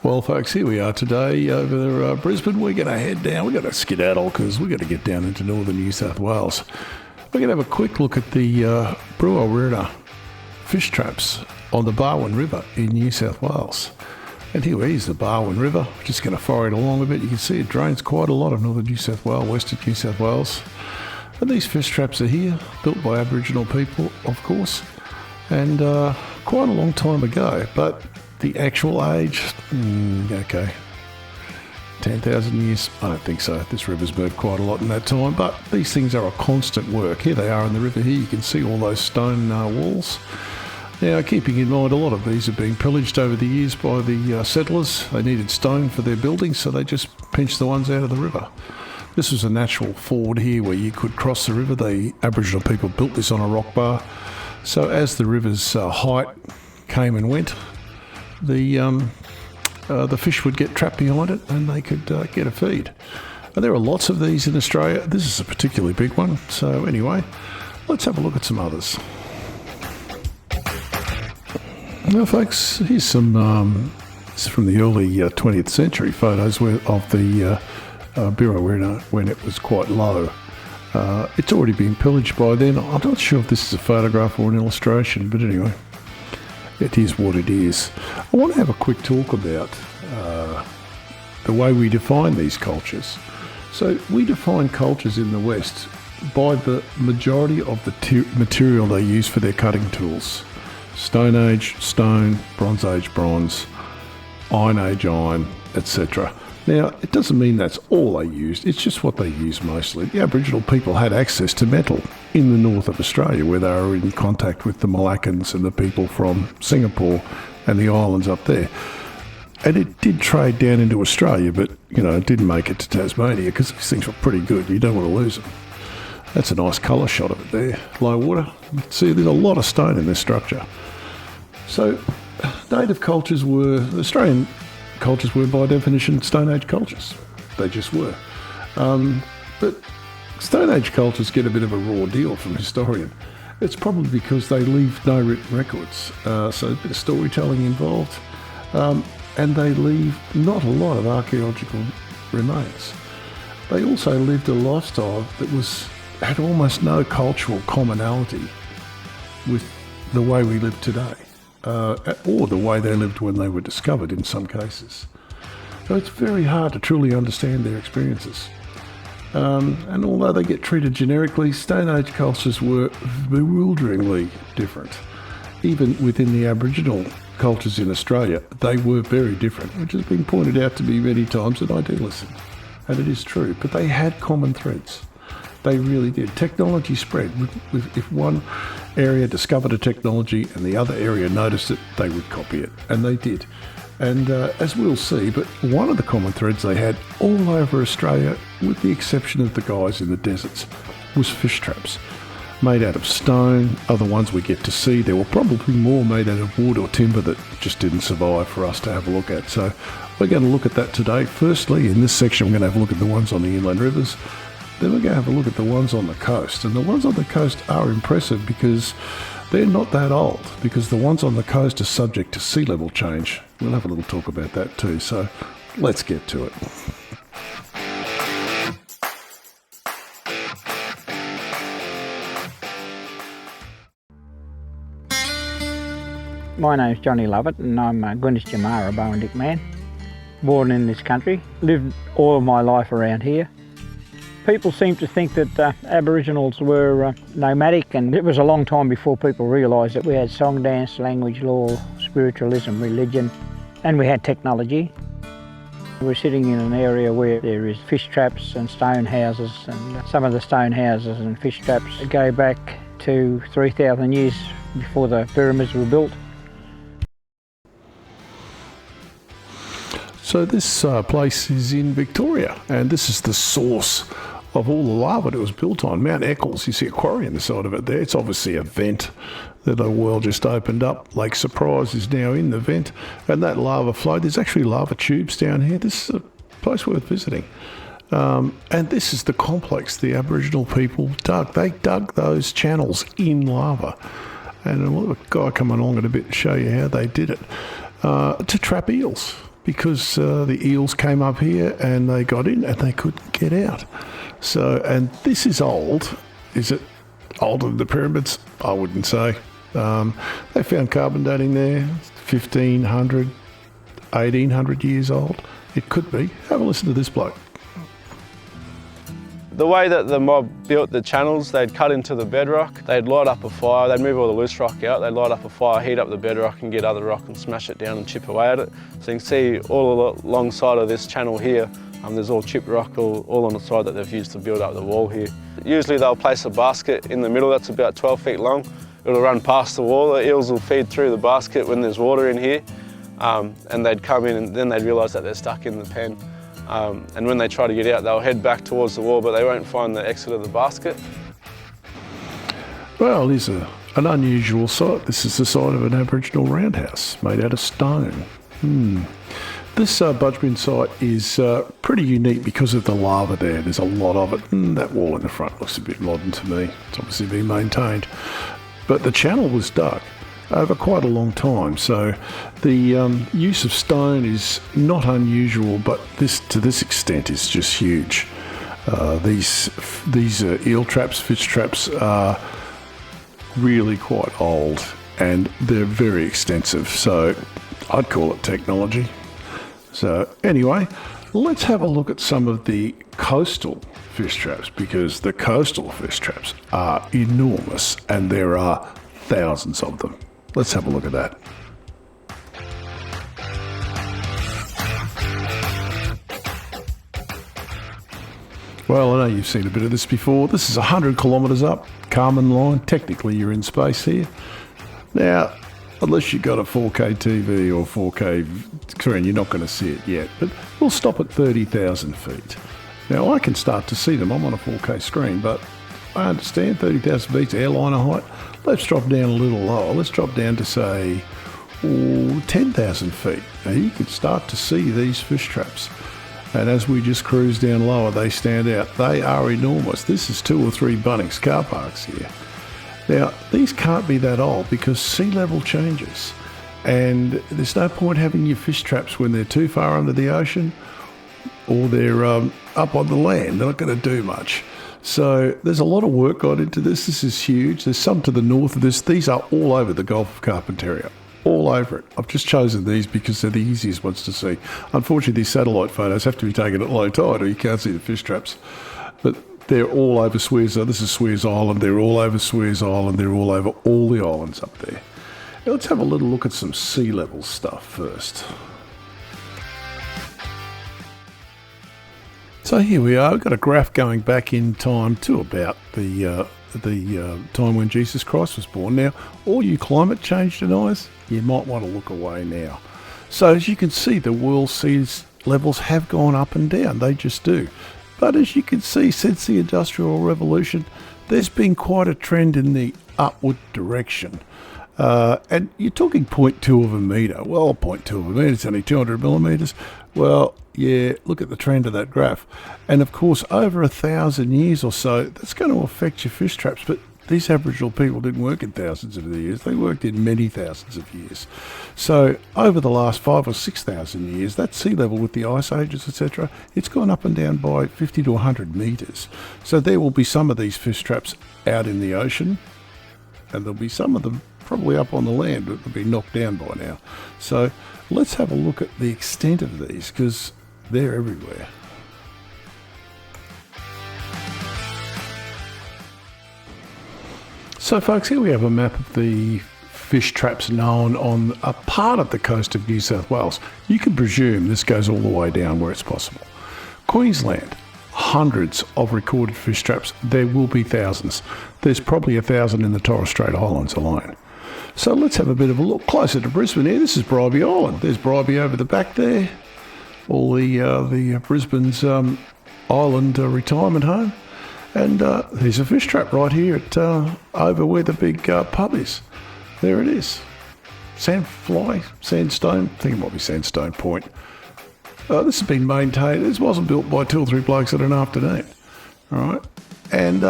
Well, folks, here we are today over Brisbane. We're going to head down. We've got to skedaddle because we've got to get down into northern New South Wales. We're going to have a quick look at the Brewirra fish traps on the Barwon River in New South Wales. And here is the Barwon River. We're just going to follow it along a bit. You can see it drains quite a lot of northern New South Wales, western New South Wales. And these fish traps are here, built by Aboriginal people, of course, and quite a long time ago. But the actual age, okay, 10,000 years? I don't think so. This river's moved quite a lot in that time, but these things are a constant work. Here they are in the river here. You can see all those stone walls. Now, keeping in mind, a lot of these have been pillaged over the years by the settlers. They needed stone for their buildings, so they just pinched the ones out of the river. This was a natural ford here where you could cross the river. The Aboriginal people built this on a rock bar. So as the river's height came and went, the fish would get trapped behind it and they could get a feed. And there are lots of these in Australia. This is a particularly big one. So anyway, let's have a look at some others. Now, folks, here's some this is from the early 20th century photos of the Brewirra when it was quite low. It's already been pillaged by then. I'm not sure if this is a photograph or an illustration, but anyway, it is what it is. I want to have a quick talk about the way we define these cultures. So we define cultures in the West by the majority of the material they use for their cutting tools. Stone Age, stone, Bronze Age, bronze, Iron Age, iron, etc. Now, it doesn't mean that's all they used, it's just what they used mostly. The Aboriginal people had access to metal in the north of Australia, where they were in contact with the Malaccans and the people from Singapore and the islands up there. And it did trade down into Australia, but, it didn't make it to Tasmania because these things were pretty good. You don't want to lose them. That's a nice colour shot of it there. Low water. See, there's a lot of stone in this structure. So, native cultures Australian cultures were by definition Stone Age cultures. They just were. But Stone Age cultures get a bit of a raw deal from historian. It's probably because they leave no written records, so a bit of storytelling involved, and they leave not a lot of archaeological remains. They also lived a lifestyle that had almost no cultural commonality with the way we live today. Or the way they lived when they were discovered in some cases. So it's very hard to truly understand their experiences. And although they get treated generically, Stone Age cultures were bewilderingly different. Even within the Aboriginal cultures in Australia, they were very different, which has been pointed out to me many times, and I do listen. And it is true, but they had common threads. They really did. Technology spread. If one area discovered a technology and the other area noticed it, they would copy it. And they did. And as we'll see, but one of the common threads they had all over Australia, with the exception of the guys in the deserts, was fish traps. Made out of stone, other ones we get to see. There were probably more made out of wood or timber that just didn't survive for us to have a look at. So we're going to look at that today. Firstly, in this section, we're going to have a look at the ones on the inland rivers. Then we're going to have a look at the ones on the coast. And the ones on the coast are impressive because they're not that old, because the ones on the coast are subject to sea level change. We'll have a little talk about that too. So let's get to it. My name's Johnny Lovett and I'm a Gwynneth Jamara Bowendick man. Born in this country, lived all of my life around here. People seem to think that Aboriginals were nomadic, and it was a long time before people realised that we had song, dance, language, law, spiritualism, religion, and we had technology. We're sitting in an area where there is fish traps and stone houses, and some of the stone houses and fish traps go back to 3,000 years before the pyramids were built. So this place is in Victoria, and this is the source of all the lava that was built on. Mount Eccles, you see a quarry on the side of it there. It's obviously a vent that a well just opened up. Lake Surprise is now in the vent, and that lava flow, there's actually lava tubes down here. This is a place worth visiting. And this is the complex the Aboriginal people dug. They dug those channels in lava. And we'll have a guy come along in a bit to show you how they did it. To trap eels. because the eels came up here and they got in and they couldn't get out. So, and this is old. Is it older than the pyramids? I wouldn't say. They found carbon dating there, 1500, 1800 years old. It could be. Have a listen to this bloke. The way that the mob built the channels, they'd cut into the bedrock, they'd light up a fire, they'd move all the loose rock out, they'd light up a fire, heat up the bedrock and get other rock and smash it down and chip away at it. So you can see all alongside of this channel here, there's all chipped rock all on the side that they've used to build up the wall here. Usually they'll place a basket in the middle that's about 12 feet long. It'll run past the wall, the eels will feed through the basket when there's water in here, and they'd come in and then they'd realise that they're stuck in the pen. And when they try to get out, they'll head back towards the wall, but they won't find the exit of the basket. Well, it's an unusual site. This is the site of an Aboriginal roundhouse made out of stone. This Budj Bim site is pretty unique because of the lava there. There's a lot of it. That wall in the front looks a bit modern to me. It's obviously been maintained. But the channel was dug over quite a long time, so the use of stone is not unusual, but this to this extent is just huge. These eel traps, fish traps are really quite old and they're very extensive, so I'd call it technology. So anyway, let's have a look at some of the coastal fish traps, because the coastal fish traps are enormous and there are thousands of them. Let's have a look at that. Well, I know you've seen a bit of this before. This is 100 kilometres up, Kármán line. Technically you're in space here. Now, unless you've got a 4K TV or 4K screen, you're not going to see it yet. But we'll stop at 30,000 feet. Now, I can start to see them. I'm on a 4K screen, but I understand 30,000 feet's airliner height. Let's drop down a little lower. Let's drop down to, say, 10,000 feet. Now, you can start to see these fish traps. And as we just cruise down lower, they stand out. They are enormous. This is 2 or 3 Bunnings car parks here. Now, these can't be that old because sea level changes. And there's no point having your fish traps when they're too far under the ocean or they're up on the land. They're not going to do much. So there's a lot of work gone into this. This is huge. There's some to the north of this. These are all over the Gulf of Carpentaria. All over it. I've just chosen these because they're the easiest ones to see. Unfortunately, these satellite photos have to be taken at low tide or you can't see the fish traps. But they're all over Suez. This is Suez Island. They're all over Suez Island. They're all over all the islands up there. Now let's have a little look at some sea level stuff first. So here we are. We've got a graph going back in time to about the time when Jesus Christ was born. Now, all you climate change deniers, you might want to look away now. So as you can see, the world sea levels have gone up and down. They just do. But as you can see, since the Industrial Revolution, there's been quite a trend in the upward direction. And you're talking 0.2 of a metre. Well, 0.2 of a metre is only 200 millimetres. Well, yeah, look at the trend of that graph. And of course, over 1,000 years or so, that's going to affect your fish traps. But these Aboriginal people didn't work in thousands of years. They worked in many thousands of years. So over the last 5,000 or 6,000 years, that sea level with the ice ages, etc., it's gone up and down by 50 to 100 metres. So there will be some of these fish traps out in the ocean, and there'll be some of them probably up on the land that will be knocked down by now. So let's have a look at the extent of these, because they're everywhere. So folks, here we have a map of the fish traps known on a part of the coast of New South Wales. You can presume this goes all the way down where it's possible. Queensland, hundreds of recorded fish traps. There will be thousands. There's probably 1,000 in the Torres Strait Islands alone. So let's have a bit of a look closer to Brisbane here. This is Bribie Island. There's Bribie over the back there. All the Brisbane's island retirement home. And there's a fish trap right here at over where the big pub is. There it is. Sandstone. I think it might be Sandstone Point. This has been maintained. This wasn't built by 2 or 3 blokes at an afternoon. All right. And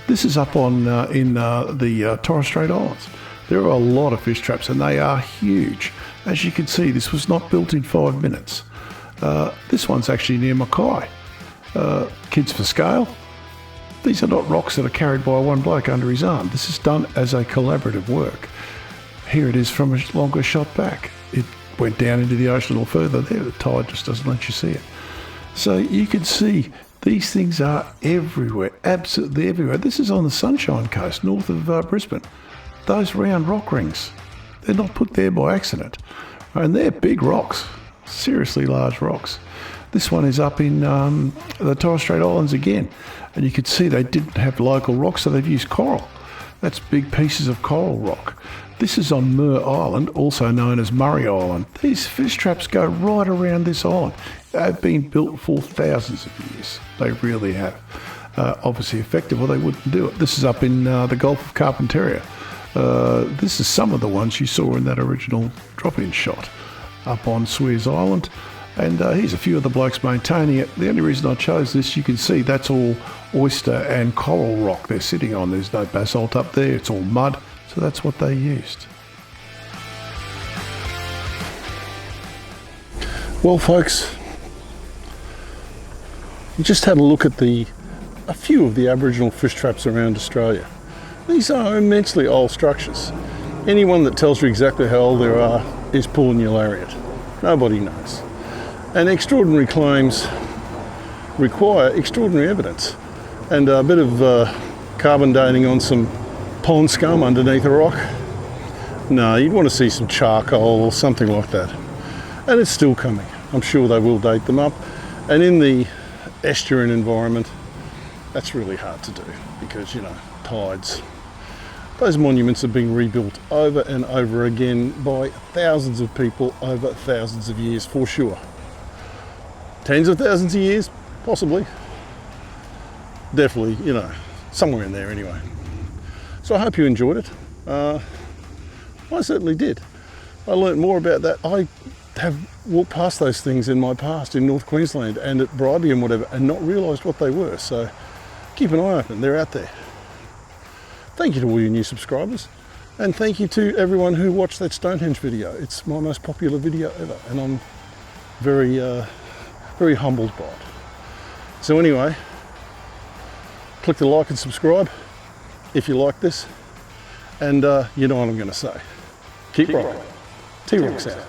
this is up on in the Torres Strait Islands. There are a lot of fish traps and they are huge. As you can see, this was not built in 5 minutes. This one's actually near Mackay. Kids for Scale. These are not rocks that are carried by one bloke under his arm. This is done as a collaborative work. Here it is from a longer shot back. It went down into the ocean a little further there. The tide just doesn't let you see it. So you can see these things are everywhere, absolutely everywhere. This is on the Sunshine Coast, north of Brisbane. Those round rock rings, they're not put there by accident. And they're big rocks, seriously large rocks. This one is up in the Torres Strait Islands again. And you can see they didn't have local rocks, so they've used coral. That's big pieces of coral rock. This is on Mer Island, also known as Murray Island. These fish traps go right around this island. They've been built for thousands of years. They really have. Obviously effective, or they wouldn't do it. This is up in the Gulf of Carpentaria. This is some of the ones you saw in that original drop-in shot up on Swears Island. And here's a few of the blokes maintaining it. The only reason I chose this, you can see that's all oyster and coral rock they're sitting on. There's no basalt up there, it's all mud. So that's what they used. Well, folks, we just had a look at a few of the Aboriginal fish traps around Australia. These are immensely old structures. Anyone that tells you exactly how old they are is pulling your lariat. Nobody knows. And extraordinary claims require extraordinary evidence. And a bit of carbon dating on some pond scum underneath a rock. No, you'd want to see some charcoal or something like that. And it's still coming. I'm sure they will date them up. And in the estuarine environment, that's really hard to do because, you know, tides. Those monuments are being rebuilt over and over again by thousands of people over thousands of years, for sure. Tens of thousands of years, possibly. Definitely, you know, somewhere in there anyway. So I hope you enjoyed it. I certainly did. I learnt more about that. I have walked past those things in my past in North Queensland and at Brewirra and whatever and not realised what they were. So keep an eye open, they're out there. Thank you to all your new subscribers. And thank you to everyone who watched that Stonehenge video. It's my most popular video ever and I'm very, very humbled by it. So anyway, click the like and subscribe if you like this, and you know what I'm going to say. Keep rocking. T-Rock's out.